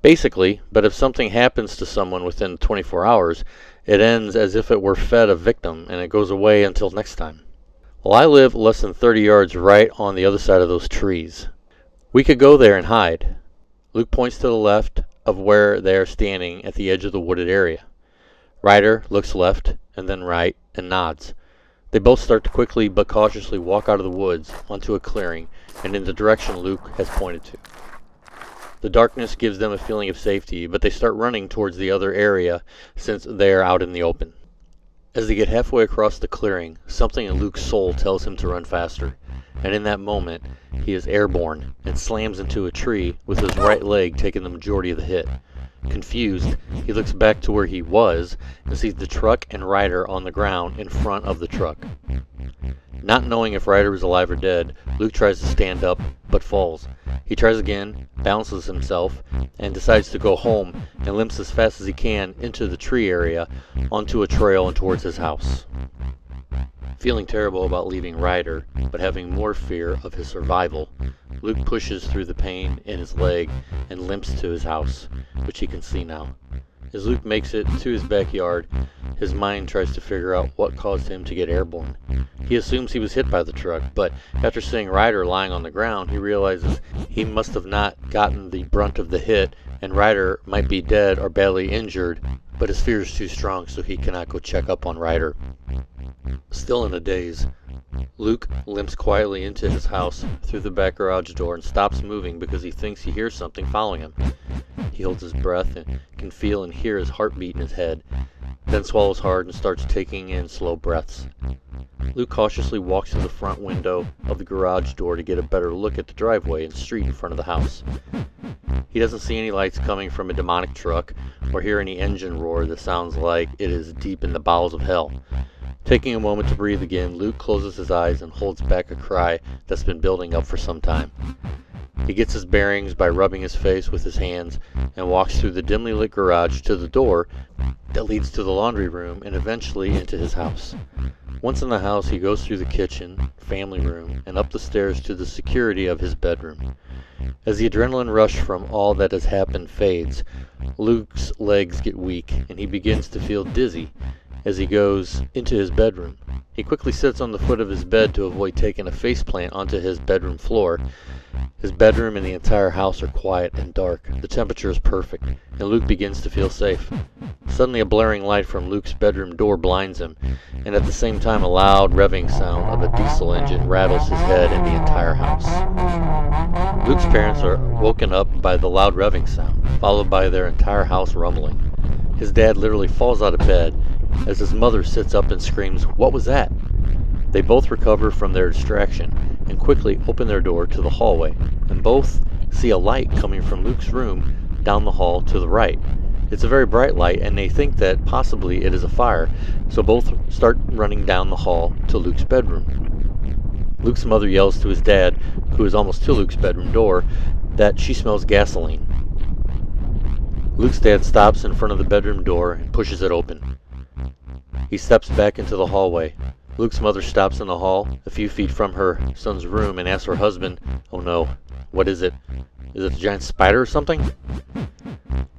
"Basically, but if something happens to someone within 24 hours, it ends as if it were fed a victim, and it goes away until next time." "Well, I live less than 30 yards right on the other side of those trees. We could go there and hide." Luke points to the left of where they are standing at the edge of the wooded area. Ryder looks left and then right and nods. They both start to quickly but cautiously walk out of the woods onto a clearing and in the direction Luke has pointed to. The darkness gives them a feeling of safety, but they start running towards the other area since they are out in the open. As they get halfway across the clearing, something in Luke's soul tells him to run faster, and in that moment, he is airborne and slams into a tree with his right leg taking the majority of the hit. Confused, he looks back to where he was and sees the truck and Ryder on the ground in front of the truck. Not knowing if Ryder is alive or dead, Luke tries to stand up, but falls. He tries again, balances himself, and decides to go home and limps as fast as he can into the tree area, onto a trail and towards his house. Feeling terrible about leaving Ryder, but having more fear of his survival, Luke pushes through the pain in his leg and limps to his house, which he can see now. As Luke makes it to his backyard, his mind tries to figure out what caused him to get airborne. He assumes he was hit by the truck, but after seeing Ryder lying on the ground, he realizes he must have not gotten the brunt of the hit, and Ryder might be dead or badly injured, but his fear is too strong, so he cannot go check up on Ryder. Still in a daze, Luke limps quietly into his house through the back garage door and stops moving because he thinks he hears something following him. He holds his breath and can feel and hear his heartbeat in his head, then swallows hard and starts taking in slow breaths. Luke cautiously walks to the front window of the garage door to get a better look at the driveway and street in front of the house. He doesn't see any lights coming from a demonic truck or hear any engine roar that sounds like it is deep in the bowels of hell. Taking a moment to breathe again, Luke closes his eyes and holds back a cry that's been building up for some time. He gets his bearings by rubbing his face with his hands and walks through the dimly lit garage to the door that leads to the laundry room and eventually into his house. Once in the house, he goes through the kitchen, family room, and up the stairs to the security of his bedroom. As the adrenaline rush from all that has happened fades, Luke's legs get weak and he begins to feel dizzy as he goes into his bedroom. He quickly sits on the foot of his bed to avoid taking a faceplant onto his bedroom floor. His bedroom and the entire house are quiet and dark. The temperature is perfect, and Luke begins to feel safe. Suddenly, a blaring light from Luke's bedroom door blinds him, and at the same time, a loud revving sound of a diesel engine rattles his head and the entire house. Luke's parents are woken up by the loud revving sound, followed by their entire house rumbling. His dad literally falls out of bed as his mother sits up and screams, "What was that?" They both recover from their distraction and quickly open their door to the hallway, and both see a light coming from Luke's room down the hall to the right. It's a very bright light, and they think that possibly it is a fire, so both start running down the hall to Luke's bedroom. Luke's mother yells to his dad, who is almost to Luke's bedroom door, that she smells gasoline. Luke's dad stops in front of the bedroom door and pushes it open. He steps back into the hallway. Luke's mother stops in the hall, a few feet from her son's room, and asks her husband, "Oh no, what is it? Is it a giant spider or something?"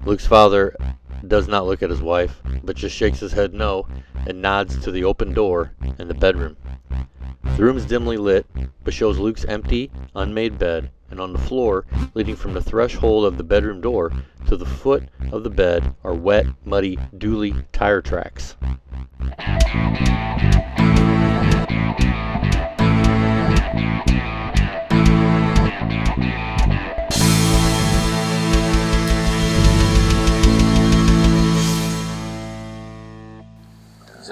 Luke's father does not look at his wife, but just shakes his head no, and nods to the open door in the bedroom. The room is dimly lit, but shows Luke's empty, unmade bed, and on the floor, leading from the threshold of the bedroom door to the foot of the bed, are wet, muddy, dually tire tracks. So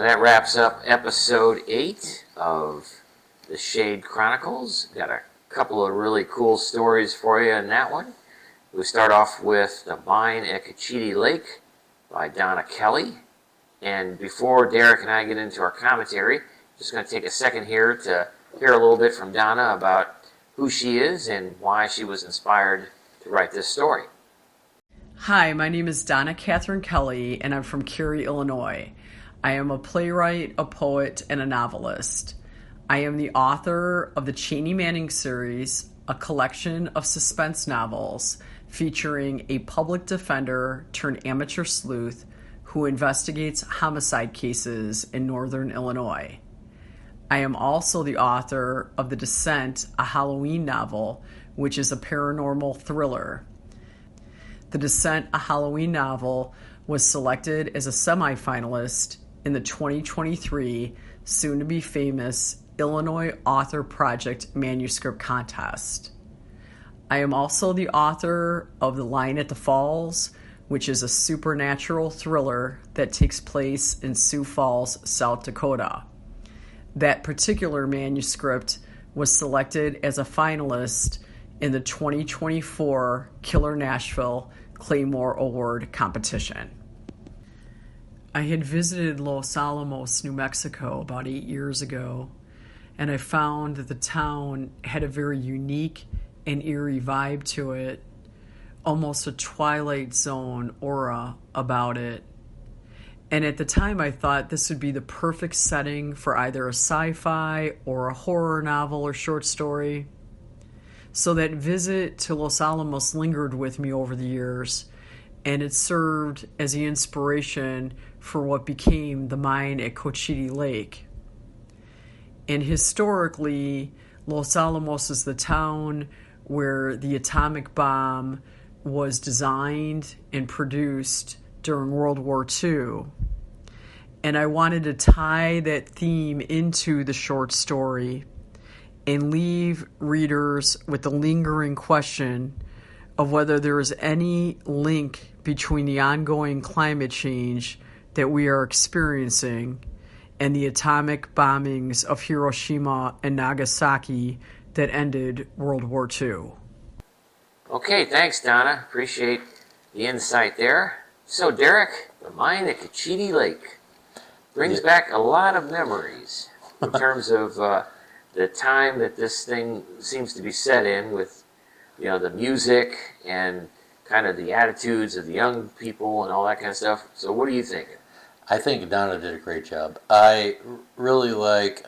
that wraps up episode 8 of the Shade Chronicles. Got a couple of really cool stories for you in that one. We start off with The Mine at Cochiti Lake by Donna Kelly. And before Derek and I get into our commentary, just going to take a second here to hear a little bit from Donna about who she is and why she was inspired to write this story. Hi, my name is Donna Catherine Kelly, and I'm from Cary, Illinois. I am a playwright, a poet, and a novelist. I am the author of the Cheney Manning series, a collection of suspense novels featuring a public defender turned amateur sleuth who investigates homicide cases in northern Illinois. I am also the author of The Descent, a Halloween novel, which is a paranormal thriller. The Descent, a Halloween novel, was selected as a semifinalist in the 2023 soon-to-be famous Illinois Author Project Manuscript Contest. I am also the author of The Lion at the Falls, which is a supernatural thriller that takes place in Sioux Falls, South Dakota. That particular manuscript was selected as a finalist in the 2024 Killer Nashville Claymore Award competition. I had visited Los Alamos, New Mexico about 8 years ago, and I found that the town had a very unique and eerie vibe to it, almost a Twilight Zone aura about it. And at the time I thought this would be the perfect setting for either a sci-fi or a horror novel or short story. So that visit to Los Alamos lingered with me over the years, and it served as the inspiration for what became the mine at Cochiti Lake. And historically, Los Alamos is the town where the atomic bomb was designed and produced during World War II. And I wanted to tie that theme into the short story and leave readers with the lingering question of whether there is any link between the ongoing climate change that we are experiencing and the atomic bombings of Hiroshima and Nagasaki that ended World War II. Okay, thanks, Donna. Appreciate the insight there. So, Derek, The Mine at Cochiti Lake brings back a lot of memories in terms of the time that this thing seems to be set in with, you know, the music and kind of the attitudes of the young people and all that kind of stuff. So what do you think? I think Donna did a great job. I really like,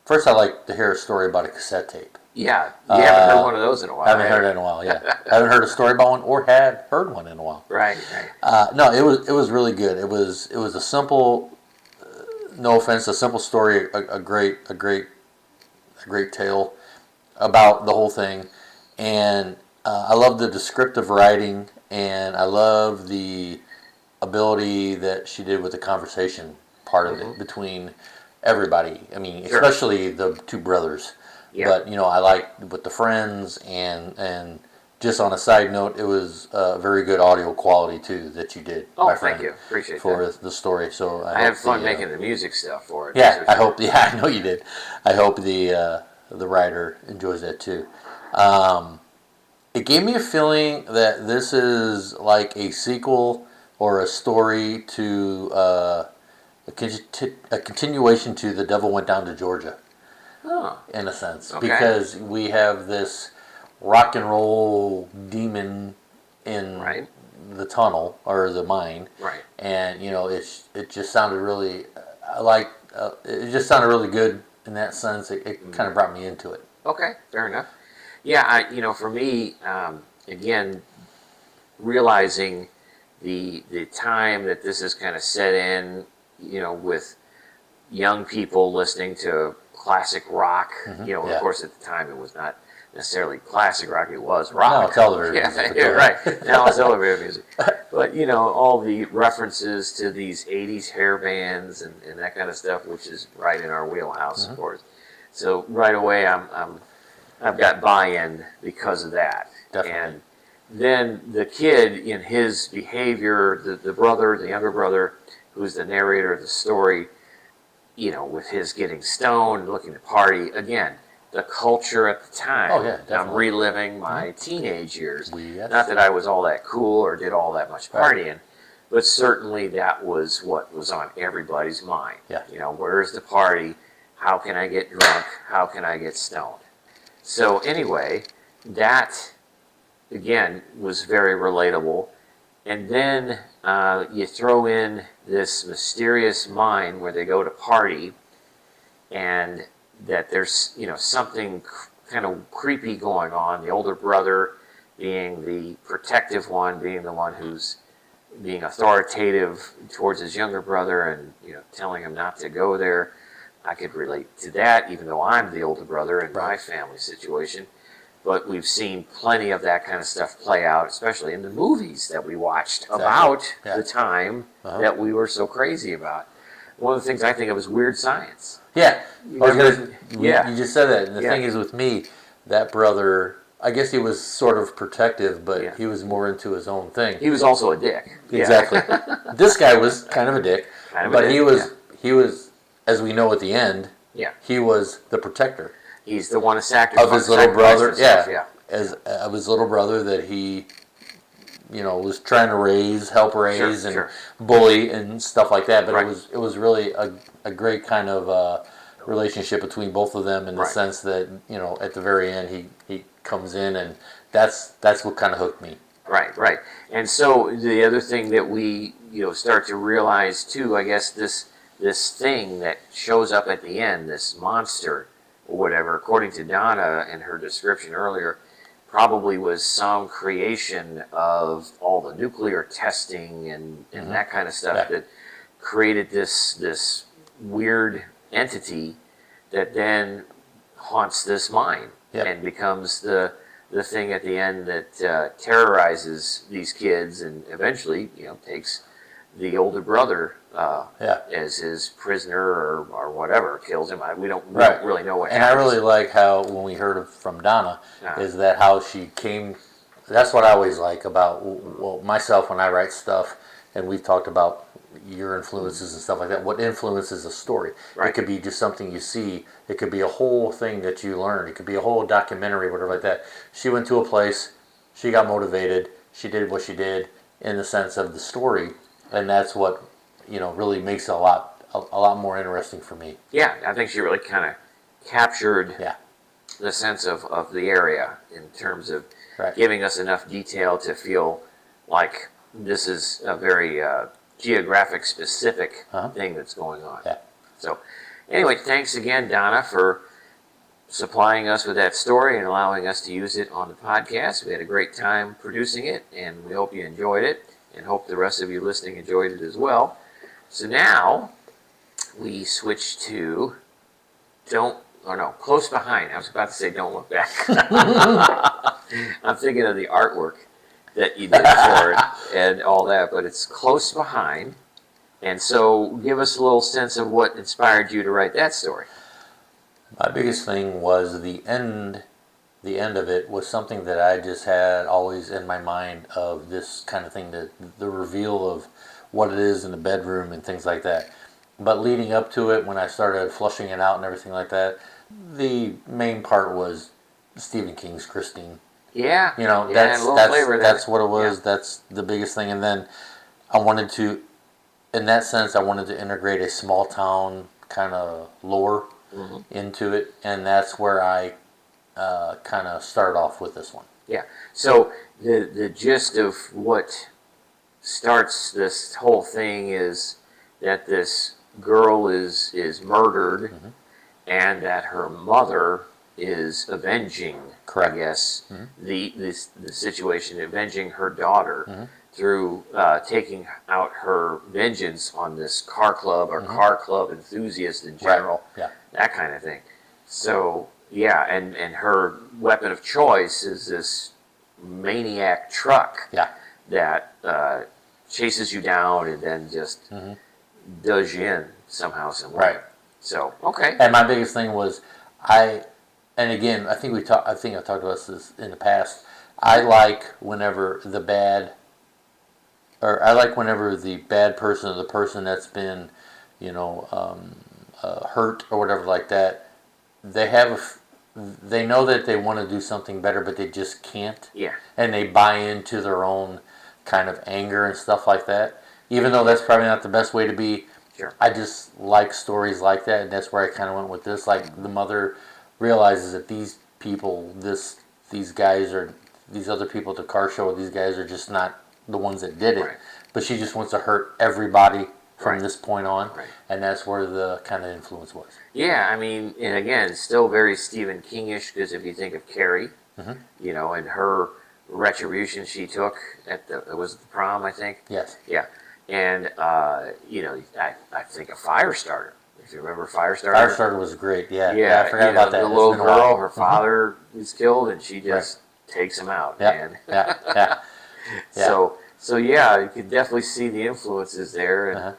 first I like to hear a story about a cassette tape. Yeah, you haven't heard one of those in a while. I haven't heard it in a while, yeah. I haven't heard a story about one or had heard one in a while. Right, right. No, it was really good. It was a simple, no offense, a simple story, a great tale about the whole thing. And I love the descriptive writing, and I love the ability that she did with the conversation part of it between everybody. I mean, especially the two brothers. Yeah. But, you know, I like with the friends, and just on a side note, it was very good audio quality, too, that you did. Oh, thank you. Appreciate for that. The story. So I had fun making the music stuff for it. Yeah, I know you did. I hope the writer enjoys that, too. It gave me a feeling that this is like a sequel or a story to a continuation to The Devil Went Down to Georgia. Oh. In a sense. Okay. Because we have this rock and roll demon in the tunnel or the mine. Right. And, you know, it just sounded really, it just sounded really good in that sense. It kind of brought me into it. Okay, fair enough. Yeah, for me, again, realizing the time that this is kind of set in, you know, with young people listening to classic rock. Of course, at the time it was not necessarily classic rock; it was rock. No, it's elevator music. Yeah, right. Now it's elevator music. But all the references to these '80s hair bands and that kind of stuff, which is right in our wheelhouse, of course. So right away, I've got buy-in because of that. Definitely. And then the kid in his behavior, the younger brother, who's the narrator of the story, with his getting stoned, looking to party, again, the culture at the time. Oh, yeah, I'm definitely. reliving my teenage years. Yes. Not that I was all that cool or did all that much partying, but certainly that was what was on everybody's mind. Yeah. Where's the party? How can I get drunk? How can I get stoned? So anyway, that, again, was very relatable. And then you throw in this mysterious mine where they go to party, and that there's something kind of creepy going on. The older brother being the protective one, being the one who's being authoritative towards his younger brother, and telling him not to go there. I could relate to that, even though I'm the older brother in my family situation. But we've seen plenty of that kind of stuff play out, especially in the movies that we watched about the time that we were so crazy about. One of the things I think of is Weird Science. Yeah. You just said that. And the thing is with me, that brother, I guess he was sort of protective, but he was more into his own thing. He was also a dick. Exactly. This guy was kind of a dick, but he was, as we know at the end, he was the protector. He's the one who sacrificed of his little brother. Himself, of his little brother that he, was trying to help raise, and bully and stuff like that. But it was really a great kind of relationship between both of them in the sense that at the very end he comes in, and that's what kind of hooked me. Right. And so the other thing that we start to realize too, I guess this thing that shows up at the end, this monster or whatever, according to Donna in her description earlier, probably was some creation of all the nuclear testing and that kind of stuff that created this weird entity that then haunts this mine and becomes the thing at the end that terrorizes these kids, and eventually takes the older brother as his prisoner or whatever, kills him. We don't really know what happens. And I really like how, when we heard from Donna, is that how she came. That's what I always like about myself when I write stuff, and we've talked about your influences and stuff like that. What influences a story? It could be just something you see. It could be a whole thing that you learned. It could be a whole documentary, whatever like that. She went to a place, she got motivated, she did what she did in the sense of the story, and that's what really makes it a lot more interesting for me. Yeah, I think she really kind of captured the sense of the area in terms of giving us enough detail to feel like this is a very geographic specific thing that's going on. So anyway, thanks again, Donna, for supplying us with that story and allowing us to use it on the podcast. We had a great time producing it, and we hope you enjoyed it, and hope the rest of you listening enjoyed it as well. So now we switch to Close Behind. I was about to say Don't Look Back. I'm thinking of the artwork that you did for it and all that, but it's Close Behind. And so give us a little sense of what inspired you to write that story. My biggest thing was the end of it was something that I just had always in my mind, of this kind of thing, the reveal of what it is in the bedroom and things like that. But leading up to it, when I started flushing it out and everything like that, the main part was Stephen King's Christine. Yeah. That's what it was. Yeah. That's the biggest thing. And then I wanted to integrate a small town kind of lore into it, and that's where I kind of started off with this one. Yeah. So the gist of what starts this whole thing is that this girl is murdered, and that her mother is avenging, I guess, the situation, avenging her daughter through taking out her vengeance on this car club or car club enthusiast in general, that kind of thing. So, and her weapon of choice is this maniac truck that chases you down and then just does you in somehow, some way. Right. So, okay. And my biggest thing was, And again, I think I talked about this in the past. I like whenever the bad person or the person that's been, hurt or whatever like that, they know that they want to do something better, but they just can't. Yeah. And they buy into their own kind of anger and stuff like that. Even though that's probably not the best way to be. Sure. I just like stories like that, and that's where I kind of went with this. Like, the mother realizes that these people, these other people at the car show, these guys are just not the ones that did it. Right. But she just wants to hurt everybody from Right. this point on. Right. And that's where the kind of influence was. Yeah, I mean, and again, still very Stephen Kingish, because if you think of Carrie, Mm-hmm. and her retribution she took at the prom, I think. Yes. Yeah. And, I think of Firestarter. If you remember Firestarter. Firestarter was great, yeah. Yeah, I forgot about that. The It's little been a while. girl, her father is killed, and she just takes him out. Yeah, And yeah. So yeah, you could definitely see the influences there, and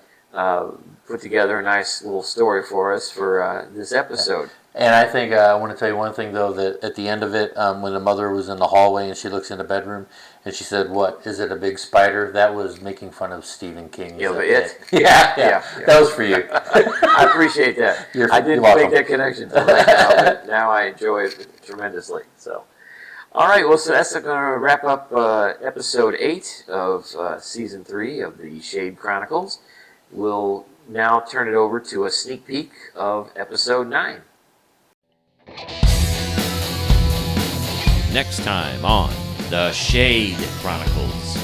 put together a nice little story for us for this episode. And I think I want to tell you one thing, though, that at the end of it, when the mother was in the hallway and she looks in the bedroom and she said, "What, is it a big spider?" That was making fun of Stephen King. Yeah, but it. Yeah. That was for you. I appreciate that. I didn't make that connection until right now, but now I enjoy it tremendously. So, all right, well, so that's going to wrap up episode 8 of season 3 of the Shade Chronicles. We'll now turn it over to a sneak peek of episode 9. Next time on The Shade Chronicles.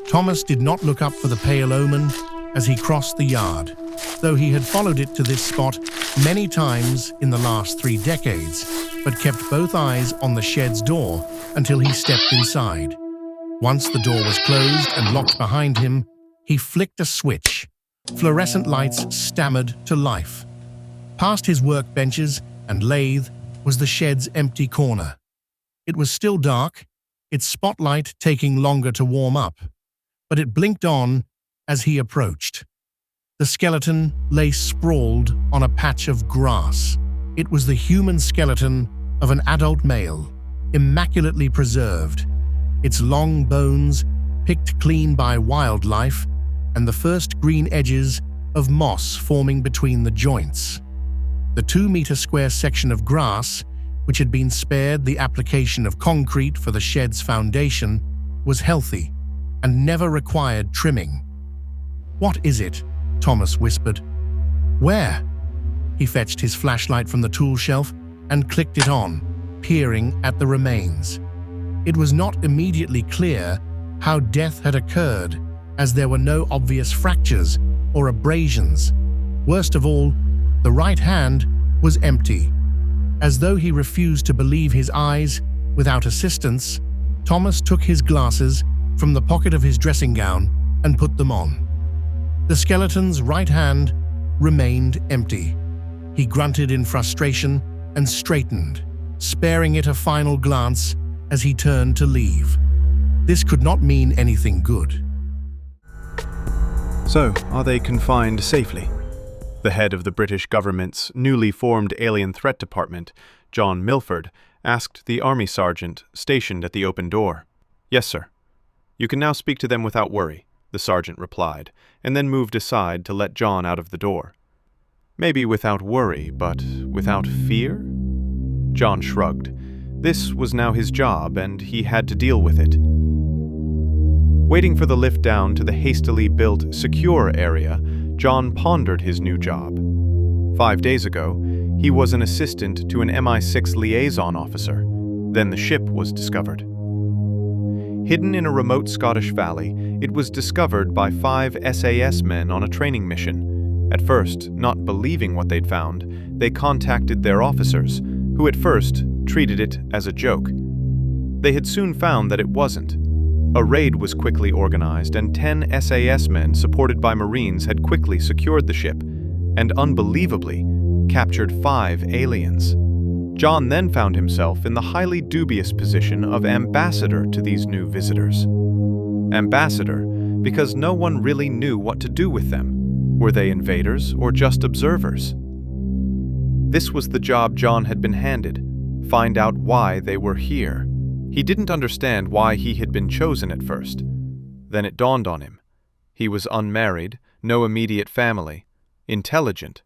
Thomas did not look up for the pale omen as he crossed the yard, though he had followed it to this spot many times in the last 3 decades, but kept both eyes on the shed's door until he stepped inside. Once the door was closed and locked behind him, he flicked a switch. Fluorescent lights stammered to life. Past his workbenches and lathe was the shed's empty corner. It was still dark, its spotlight taking longer to warm up, but it blinked on as he approached. The skeleton lay sprawled on a patch of grass. It was the human skeleton of an adult male, immaculately preserved, its long bones picked clean by wildlife, and the first green edges of moss forming between the joints. The 2-meter square section of grass, which had been spared the application of concrete for the shed's foundation, was healthy and never required trimming. "What is it?" Thomas whispered. "Where?" He fetched his flashlight from the tool shelf and clicked it on, peering at the remains. It was not immediately clear how death had occurred, as there were no obvious fractures or abrasions. Worst of all, the right hand was empty. As though he refused to believe his eyes without assistance, Thomas took his glasses from the pocket of his dressing gown and put them on. The skeleton's right hand remained empty. He grunted in frustration and straightened, sparing it a final glance as he turned to leave. This could not mean anything good. So, are they confined safely? The head of the British government's newly formed Alien Threat Department, John Milford, asked the army sergeant stationed at the open door. "Yes, sir." "You can now speak to them without worry," the sergeant replied, and then moved aside to let John out of the door. "Maybe without worry, but without fear?" John shrugged. This was now his job, and he had to deal with it. Waiting for the lift down to the hastily built, secure area, John pondered his new job. 5 days ago, he was an assistant to an MI6 liaison officer. Then the ship was discovered. Hidden in a remote Scottish valley, it was discovered by 5 SAS men on a training mission. At first, not believing what they'd found, they contacted their officers, who at first treated it as a joke. They had soon found that it wasn't. A raid was quickly organized, and 10 SAS men supported by Marines had quickly secured the ship, and unbelievably, captured 5 aliens. John then found himself in the highly dubious position of ambassador to these new visitors. Ambassador, because no one really knew what to do with them. Were they invaders or just observers? This was the job John had been handed: find out why they were here. He didn't understand why he had been chosen at first. Then it dawned on him. He was unmarried, no immediate family, intelligent,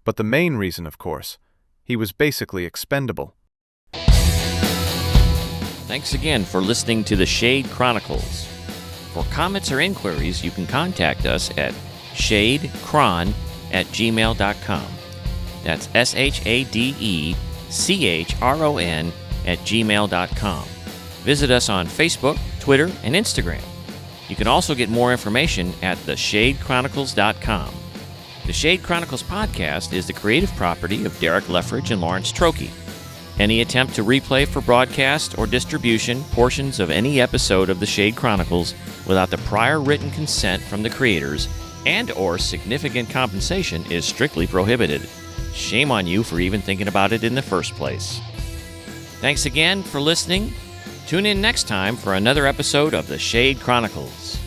but the main reason, of course, he was basically expendable. Thanks again for listening to the Shade Chronicles. For comments or inquiries, you can contact us at shadechron@gmail.com. That's SHADECHRON@gmail.com. Visit us on Facebook, Twitter, and Instagram. You can also get more information at theshadechronicles.com. The Shade Chronicles Podcast is the creative property of Derek Leftridge and Lawrence Trokey. Any attempt to replay for broadcast or distribution portions of any episode of the Shade Chronicles without the prior written consent from the creators and/or significant compensation is strictly prohibited. Shame on you for even thinking about it in the first place. Thanks again for listening. Tune in next time for another episode of the Shade Chronicles.